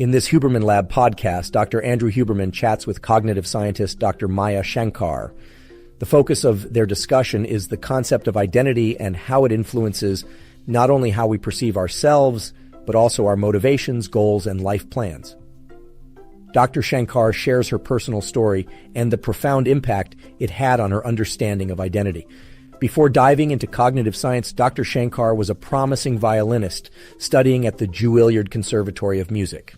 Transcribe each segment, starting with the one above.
In this Huberman Lab podcast, Dr. Andrew Huberman chats with cognitive scientist Dr. Maya Shankar. The focus of their discussion is the concept of identity and how it influences not only how we perceive ourselves, but also our motivations, goals, and life plans. Dr. Shankar shares her personal story and the profound impact it had on her understanding of identity. Before diving into cognitive science, Dr. Shankar was a promising violinist studying at the Juilliard Conservatory of Music.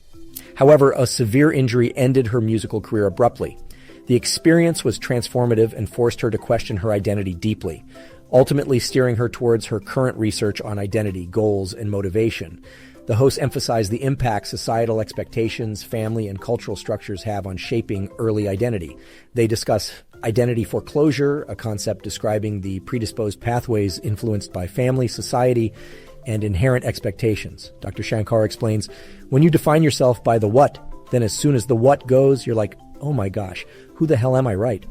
However, a severe injury ended her musical career abruptly. The experience was transformative and forced her to question her identity deeply, ultimately steering her towards her current research on identity, goals, and motivation. The hosts emphasize the impact societal expectations, family, and cultural structures have on shaping early identity. They discuss identity foreclosure, a concept describing the predisposed pathways influenced by family, society, and inherent expectations. Dr. Shankar explains, when you define yourself by the what, then as soon as the what goes, you're like, oh my gosh, who the hell am I, right?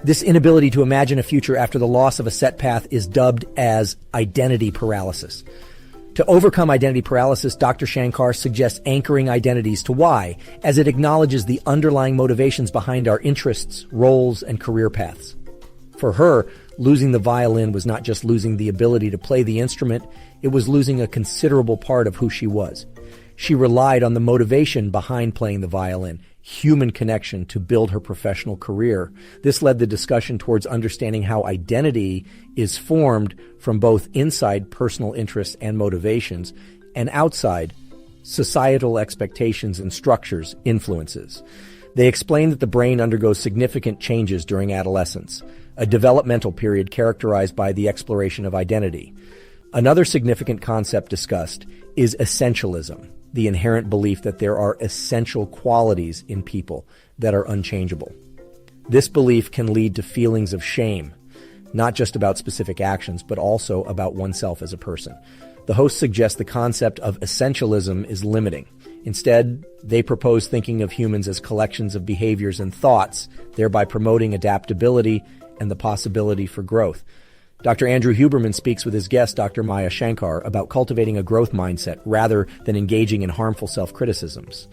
This inability to imagine a future after the loss of a set path is dubbed as identity paralysis. To overcome identity paralysis, Dr. Shankar suggests anchoring identities to why, as it acknowledges the underlying motivations behind our interests, roles, and career paths. For her, losing the violin was not just losing the ability to play the instrument, it was losing a considerable part of who she was. She relied on the motivation behind playing the violin, human connection, to build her professional career. This led the discussion towards understanding how identity is formed from both inside personal interests and motivations and outside societal expectations and structures, influences. They explain that the brain undergoes significant changes during adolescence, a developmental period characterized by the exploration of identity. Another significant concept discussed is essentialism, the inherent belief that there are essential qualities in people that are unchangeable. This belief can lead to feelings of shame, not just about specific actions, but also about oneself as a person. The hosts suggest the concept of essentialism is limiting. Instead, they propose thinking of humans as collections of behaviors and thoughts, thereby promoting adaptability and the possibility for growth. Dr. Andrew Huberman speaks with his guest, Dr. Maya Shankar, about cultivating a growth mindset rather than engaging in harmful self-criticisms.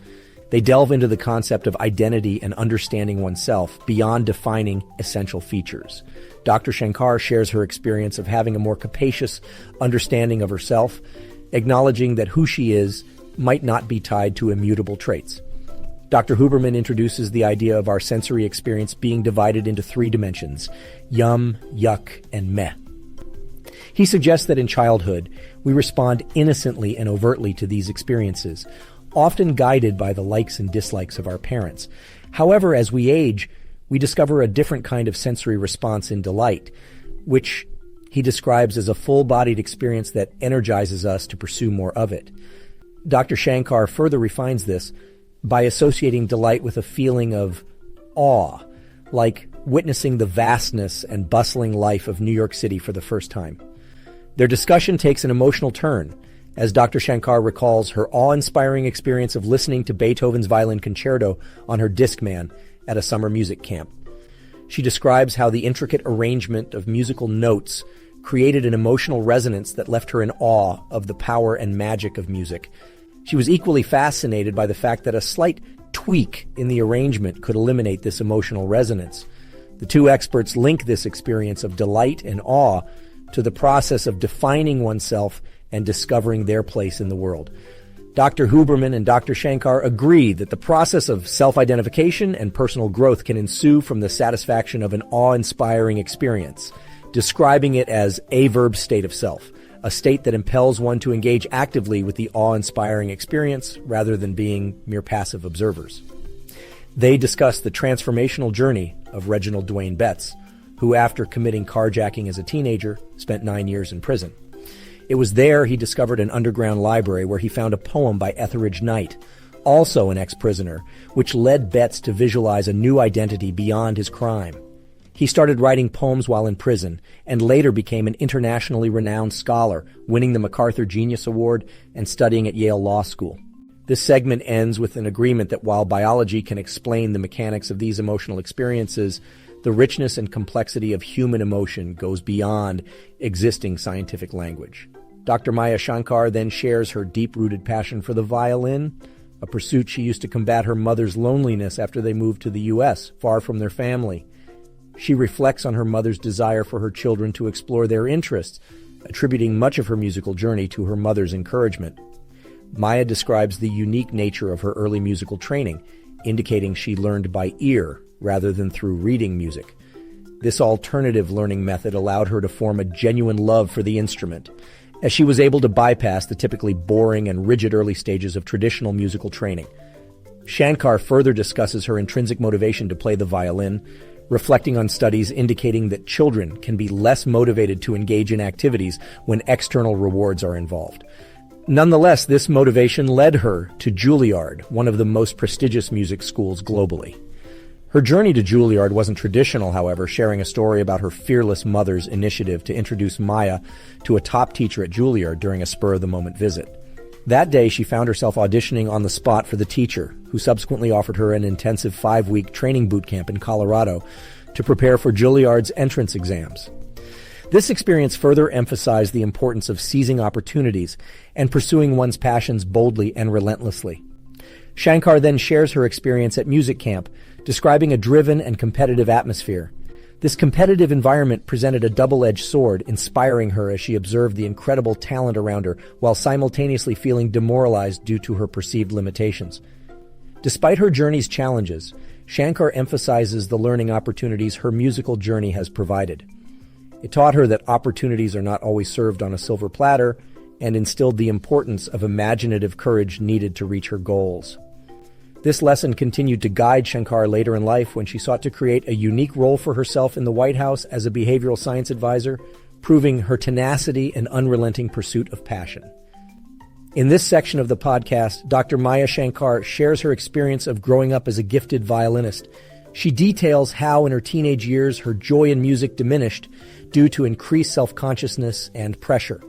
They delve into the concept of identity and understanding oneself beyond defining essential features. Dr. Shankar shares her experience of having a more capacious understanding of herself, acknowledging that who she is might not be tied to immutable traits. Dr. Huberman introduces the idea of our sensory experience being divided into three dimensions: yum, yuck, and meh. He suggests that in childhood, we respond innocently and overtly to these experiences, often guided by the likes and dislikes of our parents. However, as we age, we discover a different kind of sensory response in delight, which he describes as a full-bodied experience that energizes us to pursue more of it. Dr. Shankar further refines this by associating delight with a feeling of awe, like witnessing the vastness and bustling life of New York City for the first time. Their discussion takes an emotional turn, as Dr. Shankar recalls her awe-inspiring experience of listening to Beethoven's Violin Concerto on her Discman at a summer music camp. She describes how the intricate arrangement of musical notes created an emotional resonance that left her in awe of the power and magic of music. She was equally fascinated by the fact that a slight tweak in the arrangement could eliminate this emotional resonance. The two experts link this experience of delight and awe to the process of defining oneself and discovering their place in the world. Dr. Huberman and Dr. Shankar agree that the process of self-identification and personal growth can ensue from the satisfaction of an awe-inspiring experience, describing it as a verb state of self, a state that impels one to engage actively with the awe-inspiring experience rather than being mere passive observers. They discuss the transformational journey of Reginald Dwayne Betts, who, after committing carjacking as a teenager, spent 9 years in prison. It was there he discovered an underground library where he found a poem by Etheridge Knight, also an ex-prisoner, which led Betts to visualize a new identity beyond his crime. He started writing poems while in prison, and later became an internationally renowned scholar, winning the MacArthur Genius Award and studying at Yale Law School. This segment ends with an agreement that while biology can explain the mechanics of these emotional experiences, the richness and complexity of human emotion goes beyond existing scientific language. Dr. Maya Shankar then shares her deep-rooted passion for the violin, a pursuit she used to combat her mother's loneliness after they moved to the U.S., far from their family. She reflects on her mother's desire for her children to explore their interests, attributing much of her musical journey to her mother's encouragement. Maya describes the unique nature of her early musical training, indicating she learned by ear rather than through reading music. This alternative learning method allowed her to form a genuine love for the instrument, as she was able to bypass the typically boring and rigid early stages of traditional musical training. Shankar further discusses her intrinsic motivation to play the violin, reflecting on studies indicating that children can be less motivated to engage in activities when external rewards are involved. Nonetheless, this motivation led her to Juilliard, one of the most prestigious music schools globally. Her journey to Juilliard wasn't traditional, however, sharing a story about her fearless mother's initiative to introduce Maya to a top teacher at Juilliard during a spur-of-the-moment visit. That day, she found herself auditioning on the spot for the teacher, who subsequently offered her an intensive 5-week training boot camp in Colorado to prepare for Juilliard's entrance exams. This experience further emphasized the importance of seizing opportunities and pursuing one's passions boldly and relentlessly. Shankar then shares her experience at music camp, describing a driven and competitive atmosphere. This competitive environment presented a double-edged sword, inspiring her as she observed the incredible talent around her while simultaneously feeling demoralized due to her perceived limitations. Despite her journey's challenges, Shankar emphasizes the learning opportunities her musical journey has provided. It taught her that opportunities are not always served on a silver platter, and instilled the importance of imaginative courage needed to reach her goals. This lesson continued to guide Shankar later in life when she sought to create a unique role for herself in the White House as a behavioral science advisor, proving her tenacity and unrelenting pursuit of passion. In this section of the podcast, Dr. Maya Shankar shares her experience of growing up as a gifted violinist. She details how in her teenage years her joy in music diminished due to increased self-consciousness and pressure.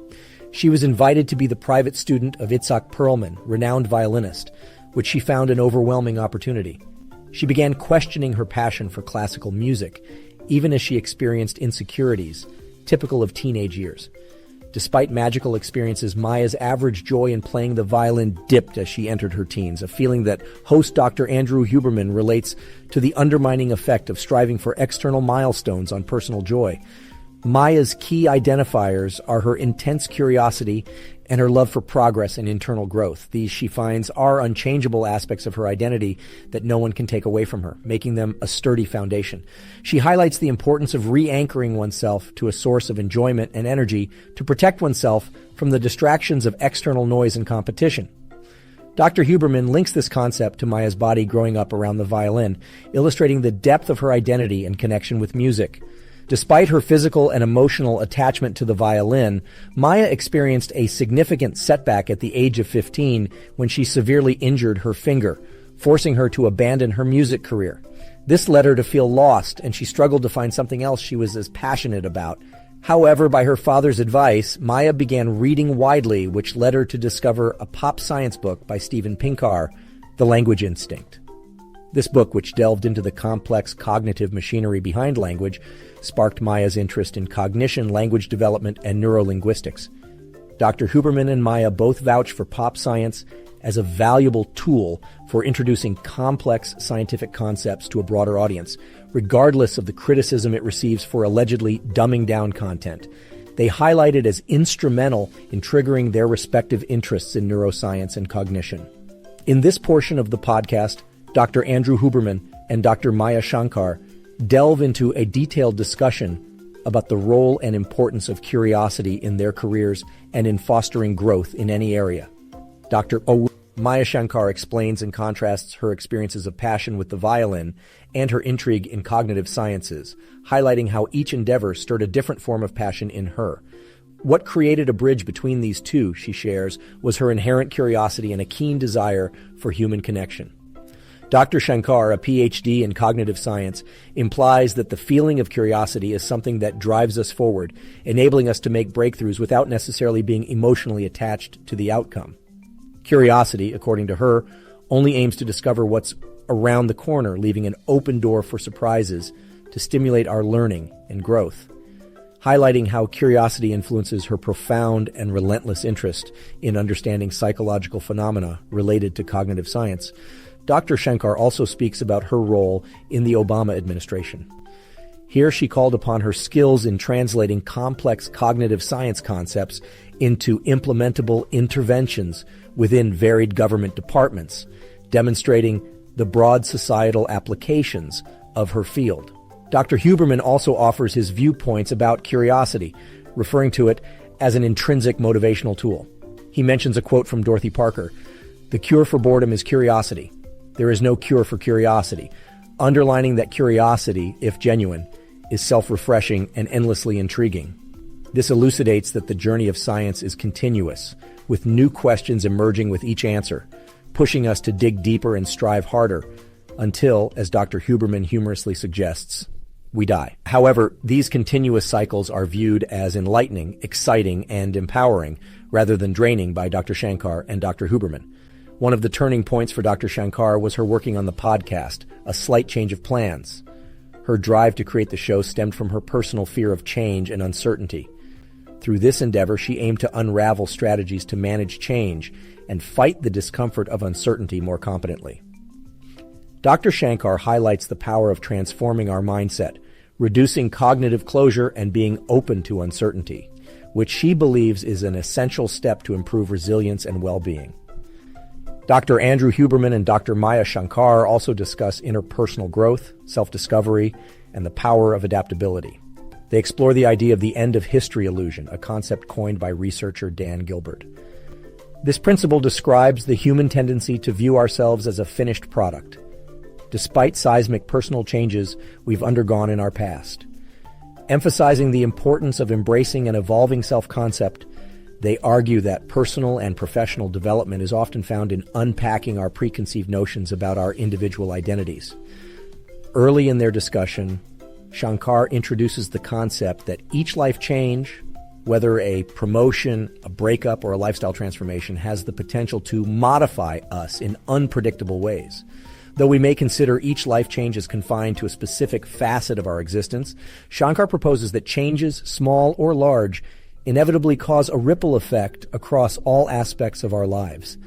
She was invited to be the private student of Itzhak Perlman, renowned violinist, which she found an overwhelming opportunity. She began questioning her passion for classical music, even as she experienced insecurities, typical of teenage years. Despite magical experiences, Maya's average joy in playing the violin dipped as she entered her teens, a feeling that host Dr. Andrew Huberman relates to the undermining effect of striving for external milestones on personal joy. Maya's key identifiers are her intense curiosity and her love for progress and internal growth. These, she finds, are unchangeable aspects of her identity that no one can take away from her, making them a sturdy foundation. She highlights the importance of re-anchoring oneself to a source of enjoyment and energy to protect oneself from the distractions of external noise and competition. Dr. Huberman links this concept to Maya's body growing up around the violin, illustrating the depth of her identity and connection with music. Despite her physical and emotional attachment to the violin, Maya experienced a significant setback at the age of 15 when she severely injured her finger, forcing her to abandon her music career. This led her to feel lost, and she struggled to find something else she was as passionate about. However, by her father's advice, Maya began reading widely, which led her to discover a pop science book by Steven Pinker, The Language Instinct. This book, which delved into the complex cognitive machinery behind language, sparked Maya's interest in cognition, language development, and neurolinguistics. Dr. Huberman and Maya both vouch for pop science as a valuable tool for introducing complex scientific concepts to a broader audience, regardless of the criticism it receives for allegedly dumbing down content. They highlight it as instrumental in triggering their respective interests in neuroscience and cognition. In this portion of the podcast, Dr. Andrew Huberman and Dr. Maya Shankar delve into a detailed discussion about the role and importance of curiosity in their careers and in fostering growth in any area. Maya Shankar explains and contrasts her experiences of passion with the violin and her intrigue in cognitive sciences, highlighting how each endeavor stirred a different form of passion in her. What created a bridge between these two, she shares, was her inherent curiosity and a keen desire for human connection. Dr. Shankar, a PhD in cognitive science, implies that the feeling of curiosity is something that drives us forward, enabling us to make breakthroughs without necessarily being emotionally attached to the outcome. Curiosity, according to her, only aims to discover what's around the corner, leaving an open door for surprises to stimulate our learning and growth. highlighting how curiosity influences her profound and relentless interest in understanding psychological phenomena related to cognitive science. Dr. Shankar also speaks about her role in the Obama administration. Here she called upon her skills in translating complex cognitive science concepts into implementable interventions within varied government departments, demonstrating the broad societal applications of her field. Dr. Huberman also offers his viewpoints about curiosity, referring to it as an intrinsic motivational tool. He mentions a quote from Dorothy Parker: "The cure for boredom is curiosity. There is no cure for curiosity," underlining that curiosity, if genuine, is self-refreshing and endlessly intriguing. This elucidates that the journey of science is continuous, with new questions emerging with each answer, pushing us to dig deeper and strive harder, until, as Dr. Huberman humorously suggests, we die. However, these continuous cycles are viewed as enlightening, exciting, and empowering, rather than draining by Dr. Shankar and Dr. Huberman. One of the turning points for Dr. Shankar was her working on the podcast, A Slight Change of Plans. Her drive to create the show stemmed from her personal fear of change and uncertainty. Through this endeavor, she aimed to unravel strategies to manage change and fight the discomfort of uncertainty more competently. Dr. Shankar highlights the power of transforming our mindset, reducing cognitive closure and being open to uncertainty, which she believes is an essential step to improve resilience and well-being. Dr. Andrew Huberman and Dr. Maya Shankar also discuss interpersonal growth, self-discovery, and the power of adaptability. They explore the idea of the end of history illusion, a concept coined by researcher Dan Gilbert. This principle describes the human tendency to view ourselves as a finished product, despite seismic personal changes we've undergone in our past. Emphasizing the importance of embracing an evolving self-concept, they argue that personal and professional development is often found in unpacking our preconceived notions about our individual identities. Early in their discussion, Shankar introduces the concept that each life change, whether a promotion, a breakup, or a lifestyle transformation, has the potential to modify us in unpredictable ways. Though we may consider each life change as confined to a specific facet of our existence, Shankar proposes that changes, small or large, inevitably cause a ripple effect across all aspects of our lives.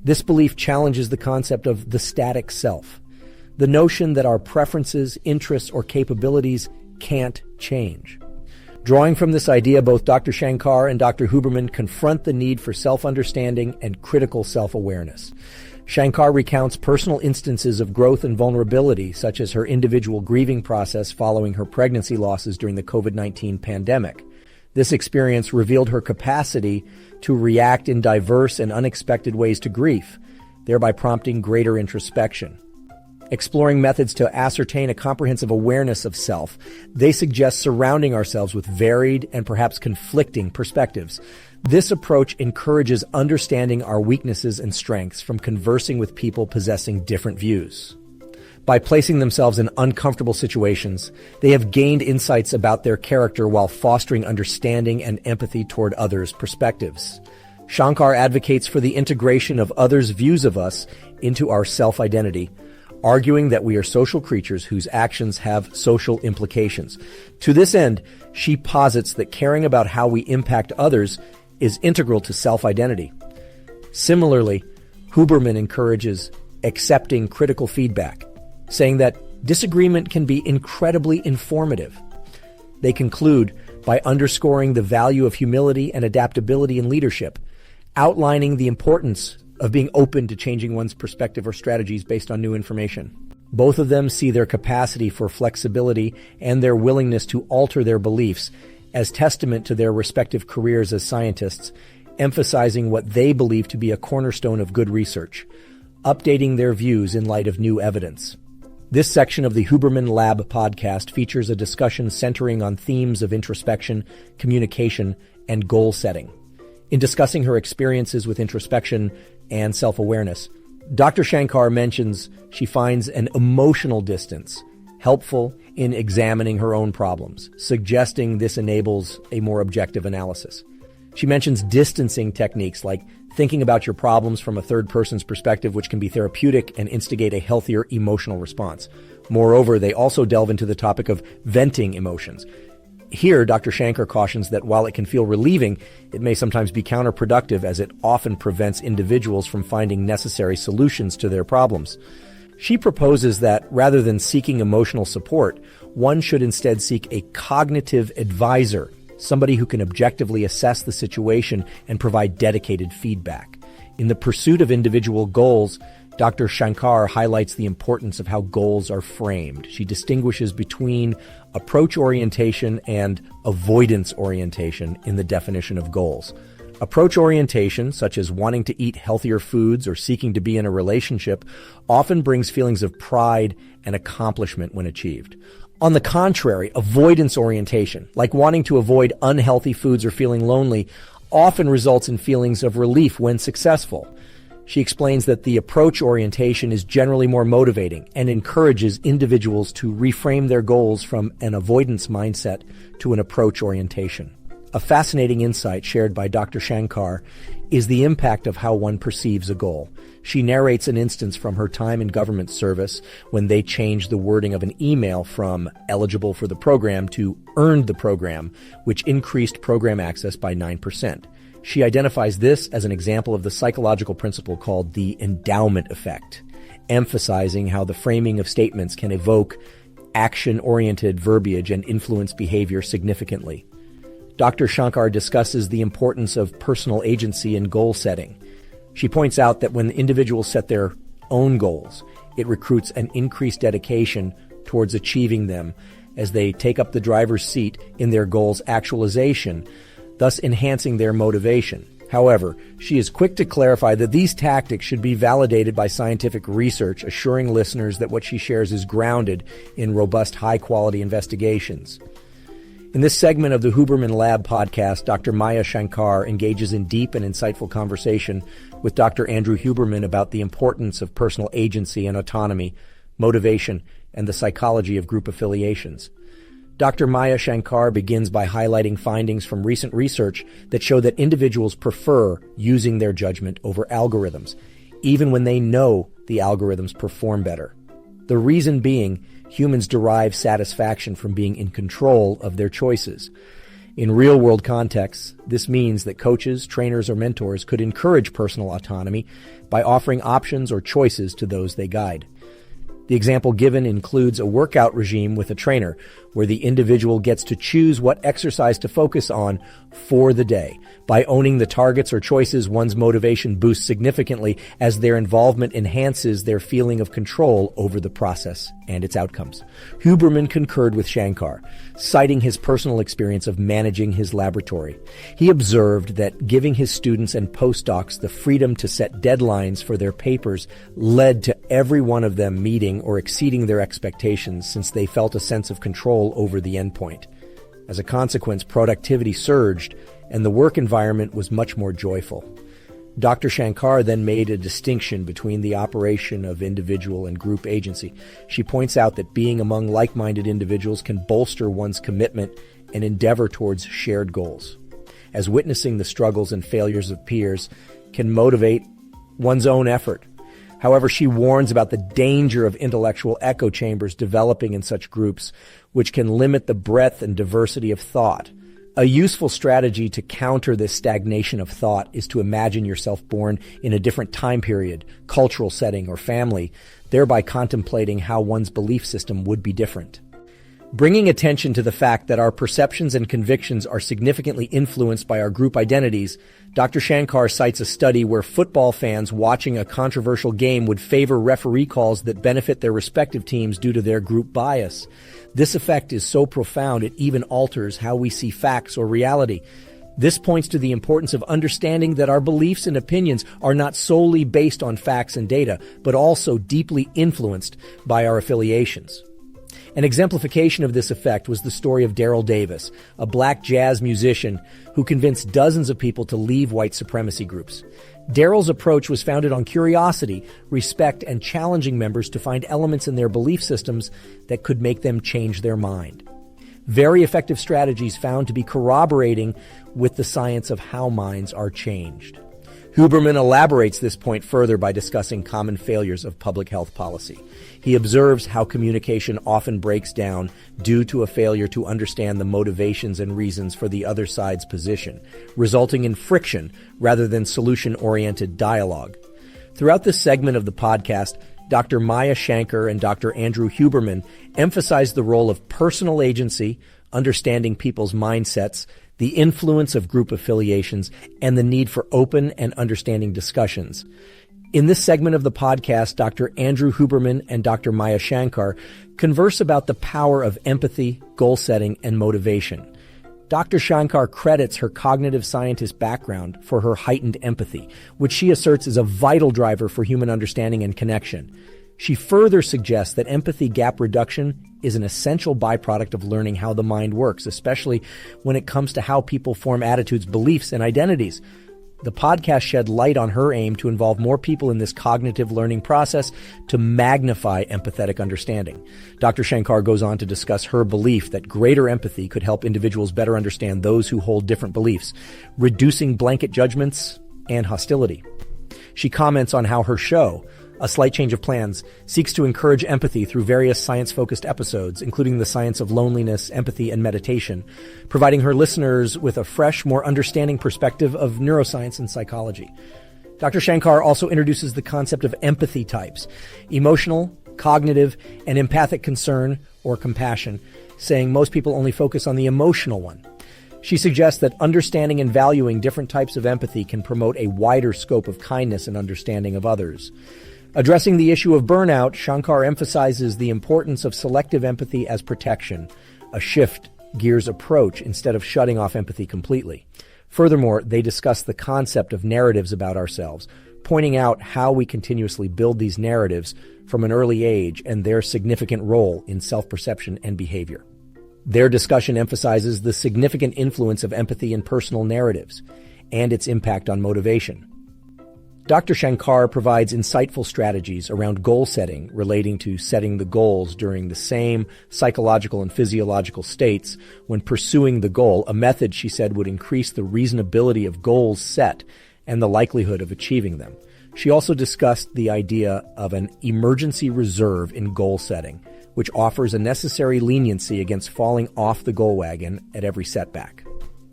This belief challenges the concept of the static self, the notion that our preferences, interests, or capabilities can't change. Drawing from this idea, both Dr. Shankar and Dr. Huberman confront the need for self-understanding and critical self-awareness. Shankar recounts personal instances of growth and vulnerability, such as her individual grieving process following her pregnancy losses during the COVID-19 pandemic. This experience revealed her capacity to react in diverse and unexpected ways to grief, thereby prompting greater introspection. Exploring methods to ascertain a comprehensive awareness of self, they suggest surrounding ourselves with varied and perhaps conflicting perspectives. This approach encourages understanding our weaknesses and strengths from conversing with people possessing different views. By placing themselves in uncomfortable situations, they have gained insights about their character while fostering understanding and empathy toward others' perspectives. Shankar advocates for the integration of others' views of us into our self-identity, arguing that we are social creatures whose actions have social implications. To this end, she posits that caring about how we impact others is integral to self-identity. Similarly, Huberman encourages accepting critical feedback, saying that disagreement can be incredibly informative. They conclude by underscoring the value of humility and adaptability in leadership, outlining the importance of being open to changing one's perspective or strategies based on new information. Both of them see their capacity for flexibility and their willingness to alter their beliefs as testament to their respective careers as scientists, emphasizing what they believe to be a cornerstone of good research, updating their views in light of new evidence. This section of the Huberman Lab Podcast features a discussion centering on themes of introspection, communication, and goal setting. In discussing her experiences with introspection and self-awareness, Dr. Shankar mentions she finds an emotional distance helpful in examining her own problems, suggesting this enables a more objective analysis. She mentions distancing techniques like thinking about your problems from a third person's perspective, which can be therapeutic and instigate a healthier emotional response. Moreover, they also delve into the topic of venting emotions. Here, Dr. Shankar cautions that while it can feel relieving, it may sometimes be counterproductive as it often prevents individuals from finding necessary solutions to their problems. She proposes that rather than seeking emotional support, one should instead seek a cognitive advisor, somebody who can objectively assess the situation and provide dedicated feedback. In the pursuit of individual goals, Dr. Shankar highlights the importance of how goals are framed. She distinguishes between approach orientation and avoidance orientation in the definition of goals. Approach orientation, such as wanting to eat healthier foods or seeking to be in a relationship, often brings feelings of pride and accomplishment when achieved. On the contrary, avoidance orientation, like wanting to avoid unhealthy foods or feeling lonely, often results in feelings of relief when successful. She explains that the approach orientation is generally more motivating and encourages individuals to reframe their goals from an avoidance mindset to an approach orientation. A fascinating insight shared by Dr. Shankar is the impact of how one perceives a goal. She narrates an instance from her time in government service when they changed the wording of an email from eligible for the program to earned the program, which increased program access by 9%. She identifies this as an example of the psychological principle called the endowment effect, emphasizing how the framing of statements can evoke action-oriented verbiage and influence behavior significantly. Dr. Shankar discusses the importance of personal agency in goal setting. She points out that when individuals set their own goals, it recruits an increased dedication towards achieving them as they take up the driver's seat in their goals' actualization, thus enhancing their motivation. However, she is quick to clarify that these tactics should be validated by scientific research, assuring listeners that what she shares is grounded in robust, high-quality investigations. In this segment of the Huberman Lab Podcast, Dr. Maya Shankar engages in deep and insightful conversation with Dr. Andrew Huberman about the importance of personal agency and autonomy, motivation, and the psychology of group affiliations. Dr. Maya Shankar begins by highlighting findings from recent research that show that individuals prefer using their judgment over algorithms, even when they know the algorithms perform better. The reason being, humans derive satisfaction from being in control of their choices. In real-world contexts, this means that coaches, trainers, or mentors could encourage personal autonomy by offering options or choices to those they guide. The example given includes a workout regime with a trainer, where the individual gets to choose what exercise to focus on for the day. By owning the targets or choices, one's motivation boosts significantly as their involvement enhances their feeling of control over the process and its outcomes. Huberman concurred with Shankar, citing his personal experience of managing his laboratory. He observed that giving his students and postdocs the freedom to set deadlines for their papers led to every one of them meeting or exceeding their expectations, since they felt a sense of control over the endpoint. As a consequence, productivity surged, and the work environment was much more joyful. Dr. Shankar then made a distinction between the operation of individual and group agency. She points out that being among like-minded individuals can bolster one's commitment and endeavor towards shared goals, as witnessing the struggles and failures of peers can motivate one's own effort. However, she warns about the danger of intellectual echo chambers developing in such groups, which can limit the breadth and diversity of thought. A useful strategy to counter this stagnation of thought is to imagine yourself born in a different time period, cultural setting, or family, thereby contemplating how one's belief system would be different. Bringing attention to the fact that our perceptions and convictions are significantly influenced by our group identities, Dr. Shankar cites a study where football fans watching a controversial game would favor referee calls that benefit their respective teams due to their group bias. This effect is so profound it even alters how we see facts or reality. This points to the importance of understanding that our beliefs and opinions are not solely based on facts and data, but also deeply influenced by our affiliations. An exemplification of this effect was the story of Daryl Davis, a black jazz musician who convinced dozens of people to leave white supremacy groups. Daryl's approach was founded on curiosity, respect, and challenging members to find elements in their belief systems that could make them change their mind. Very effective strategies found to be corroborating with the science of how minds are changed. Huberman elaborates this point further by discussing common failures of public health policy. He observes how communication often breaks down due to a failure to understand the motivations and reasons for the other side's position, resulting in friction rather than solution-oriented dialogue. Throughout this segment of the podcast, Dr. Maya Shankar and Dr. Andrew Huberman emphasize the role of personal agency, understanding people's mindsets, the influence of group affiliations, and the need for open and understanding discussions. In this segment of the podcast, Dr. Andrew Huberman and Dr. Maya Shankar converse about the power of empathy, goal setting, and motivation. Dr. Shankar credits her cognitive scientist background for her heightened empathy, which she asserts is a vital driver for human understanding and connection. She further suggests that empathy gap reduction is an essential byproduct of learning how the mind works, especially when it comes to how people form attitudes, beliefs, and identities. The podcast shed light on her aim to involve more people in this cognitive learning process to magnify empathetic understanding. Dr. Shankar goes on to discuss her belief that greater empathy could help individuals better understand those who hold different beliefs, reducing blanket judgments and hostility. She comments on how her show, A Slight Change of Plans, seeks to encourage empathy through various science-focused episodes, including the science of loneliness, empathy, and meditation, providing her listeners with a fresh, more understanding perspective of neuroscience and psychology. Dr. Shankar also introduces the concept of empathy types: emotional, cognitive, and empathic concern or compassion, saying most people only focus on the emotional one. She suggests that understanding and valuing different types of empathy can promote a wider scope of kindness and understanding of others. Addressing the issue of burnout, Shankar emphasizes the importance of selective empathy as protection, a shift gears approach instead of shutting off empathy completely. Furthermore, they discuss the concept of narratives about ourselves, pointing out how we continuously build these narratives from an early age and their significant role in self-perception and behavior. Their discussion emphasizes the significant influence of empathy in personal narratives and its impact on motivation. Dr. Shankar provides insightful strategies around goal setting relating to setting the goals during the same psychological and physiological states when pursuing the goal, a method she said would increase the reasonability of goals set and the likelihood of achieving them. She also discussed the idea of an emergency reserve in goal setting, which offers a necessary leniency against falling off the goal wagon at every setback.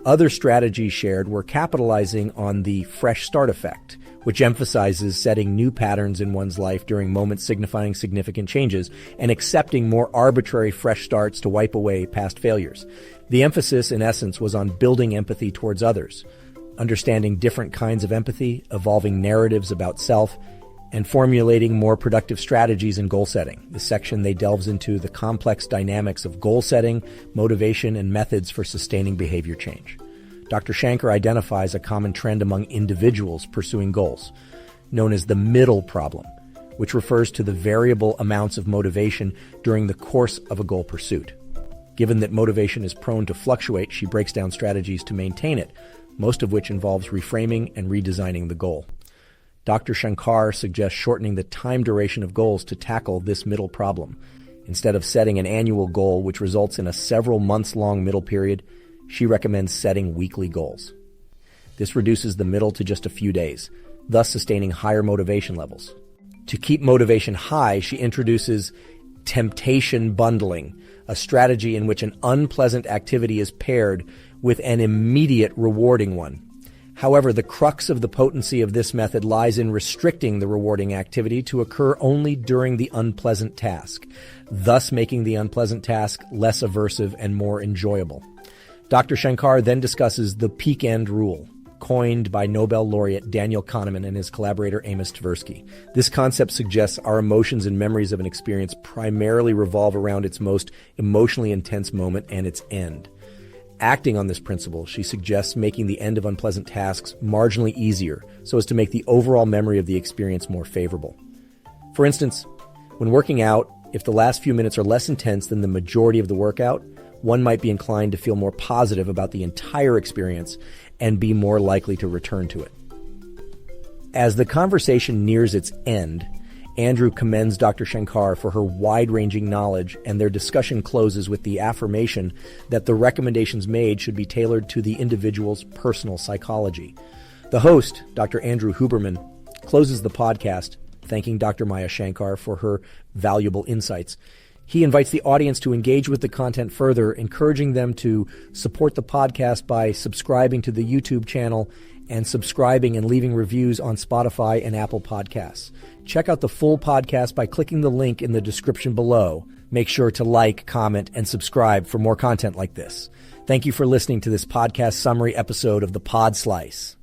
Other strategies shared were capitalizing on the fresh start effect, which emphasizes setting new patterns in one's life during moments signifying significant changes, and accepting more arbitrary fresh starts to wipe away past failures. The emphasis, in essence, was on building empathy towards others, understanding different kinds of empathy, evolving narratives about self, and formulating more productive strategies in goal setting. This section they delves into the complex dynamics of goal setting, motivation, and methods for sustaining behavior change. Dr. Shankar identifies a common trend among individuals pursuing goals, known as the middle problem, which refers to the variable amounts of motivation during the course of a goal pursuit. Given that motivation is prone to fluctuate, she breaks down strategies to maintain it, most of which involves reframing and redesigning the goal. Dr. Shankar suggests shortening the time duration of goals to tackle this middle problem. Instead of setting an annual goal, which results in a several months-long middle period, she recommends setting weekly goals. This reduces the middle to just a few days, thus sustaining higher motivation levels. To keep motivation high, she introduces temptation bundling, a strategy in which an unpleasant activity is paired with an immediate rewarding one. However, the crux of the potency of this method lies in restricting the rewarding activity to occur only during the unpleasant task, thus making the unpleasant task less aversive and more enjoyable. Dr. Shankar then discusses the peak end rule, coined by Nobel laureate Daniel Kahneman and his collaborator Amos Tversky. This concept suggests our emotions and memories of an experience primarily revolve around its most emotionally intense moment and its end. Acting on this principle, she suggests making the end of unpleasant tasks marginally easier so as to make the overall memory of the experience more favorable. For instance, when working out, if the last few minutes are less intense than the majority of the workout, one might be inclined to feel more positive about the entire experience and be more likely to return to it. As the conversation nears its end, Andrew commends Dr. Shankar for her wide-ranging knowledge, and their discussion closes with the affirmation that the recommendations made should be tailored to the individual's personal psychology. The host, Dr. Andrew Huberman, closes the podcast thanking Dr. Maya Shankar for her valuable insights. He invites the audience to engage with the content further, encouraging them to support the podcast by subscribing to the YouTube channel and subscribing and leaving reviews on Spotify and Apple Podcasts. Check out the full podcast by clicking the link in the description below. Make sure to like, comment, and subscribe for more content like this. Thank you for listening to this podcast summary episode of The Pod Slice.